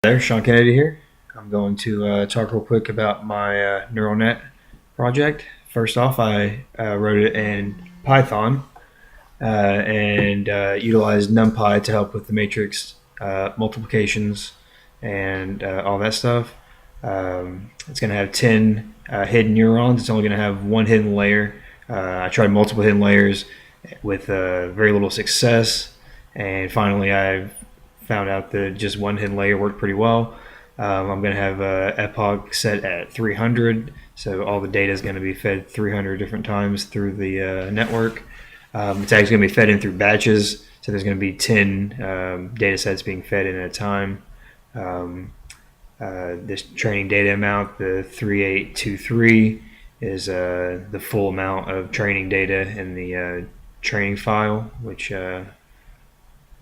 There, Sean Kennedy here. I'm going to talk real quick about my neural net project. First off, I wrote it in Python and utilized NumPy to help with the matrix multiplications and all that stuff. It's going to have 10 hidden neurons. It's only going to have one hidden layer. I tried multiple hidden layers with very little success, and finally I found out that just one hidden layer worked pretty well. I'm going to have epoch set at 300, so all the data is going to be fed 300 different times through the network. It's actually going to be fed in through batches, so there's going to be 10 data sets being fed in at a time. This training data amount, the 3823, is the full amount of training data in the training file, which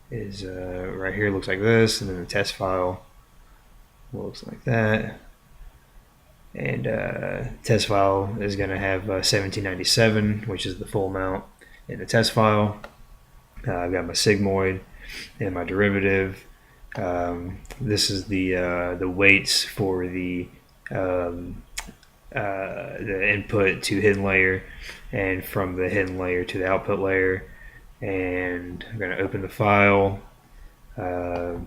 is right here. Looks like this, and then the test file looks like that. And test file is going to have 1797, which is the full amount in the test file. I've got my sigmoid and my derivative. This is the weights for the input to hidden layer, and from the hidden layer to the output layer. And I'm going to open the file. We're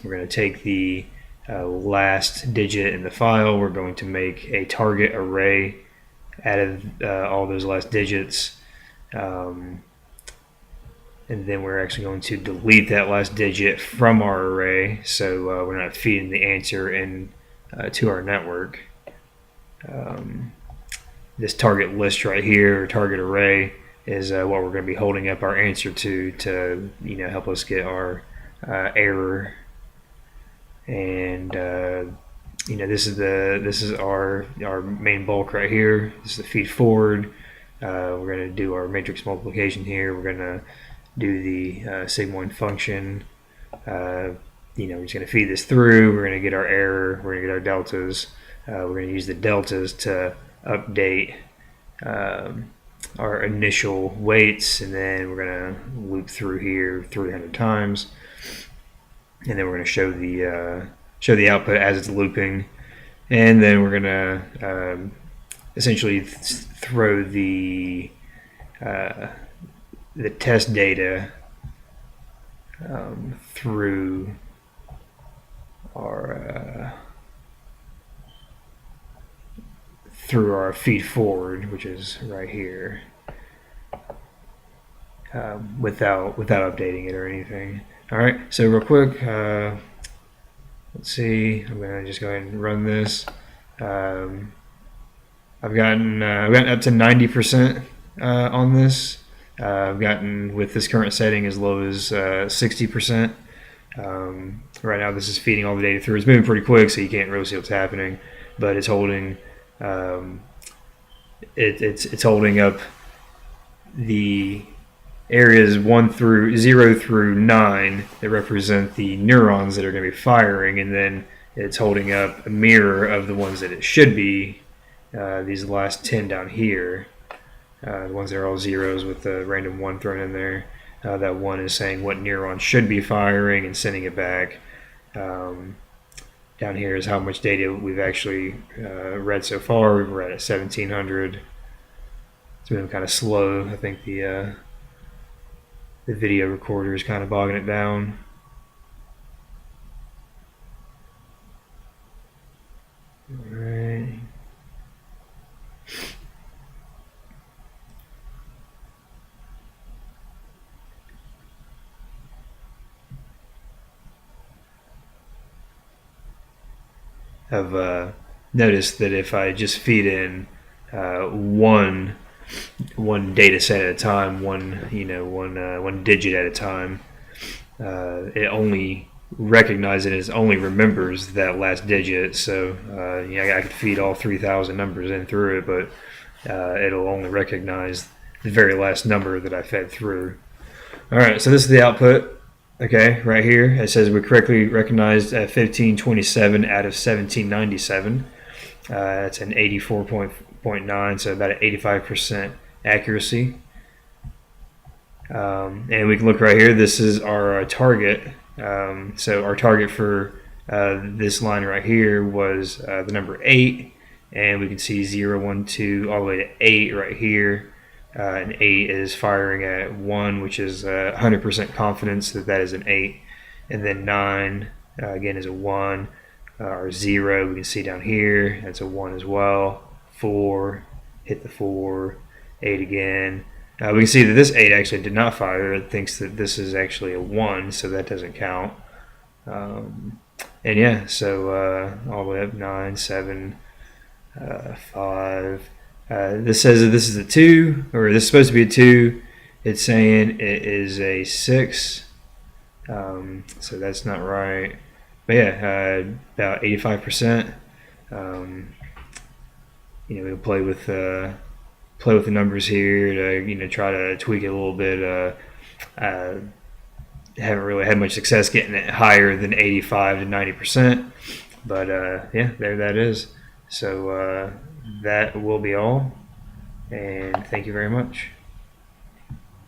going to take the last digit in the file. We're going to make a target array out of all those last digits. And then we're actually going to delete that last digit from our array, so we're not feeding the answer in to our network. This target list right here, or target array, is what we're going to be holding up our answer to help us get our error. And this is our main bulk right here. This is the feed forward. We're going to do our matrix multiplication here. We're going to do the sigmoid function. We're just going to feed this through. We're going to get our error. We're going to get our deltas. We're going to use the deltas to update our initial weights, and then we're going to loop through here 300 times, and then we're going to show the output as it's looping, and then we're going to essentially throw the test data through our feed forward, which is right here, without updating it or anything. All right, so real quick, let's see. I'm gonna just go ahead and run this. I've gotten up to 90% on this. I've gotten, with this current setting, as low as 60%. Right now, this is feeding all the data through. It's moving pretty quick, so you can't really see what's happening, but it's holding. It's holding up the areas 0 through 9 that represent the neurons that are going to be firing, and then it's holding up a mirror of the ones that it should be. These last 10 down here, the ones that are all zeros with the random 1 thrown in there. That 1 is saying what neuron should be firing and sending it back. Down here is how much data we've actually read so far. We've read at 1700. It's been kind of slow. I think the video recorder is kind of bogging it down. All right. I've noticed that if I just feed in one data set at a time, one digit at a time, it only recognizes, it only remembers that last digit. So I could feed all 3,000 numbers in through it, but it'll only recognize the very last number that I fed through. All right, so this is the output. Okay, right here it says we correctly recognized 1527 out of 1797. That's an 84.9, so about an 85% accuracy. And we can look right here. This is our target. So our target for This line right here was the number 8, and we can see 0, 1, 2, all the way to 8 right here. And 8 is firing at 1, which is 100% confidence that that is an 8. And then 9, again, is a 1. Or 0, we can see down here, that's a 1 as well. 4, hit the 4. 8 again. We can see that this 8 actually did not fire. It thinks that this is actually a 1, so that doesn't count. And yeah, so all the way up 9, 7, 5. This says that this is a 2, or this is supposed to be a 2. It's saying it is a 6. So that's not right. But yeah, about 85%. We can play with the numbers here to try to tweak it a little bit. Haven't really had much success getting it higher than 85 to 90%, but yeah, there that is. So that will be all, and thank you very much.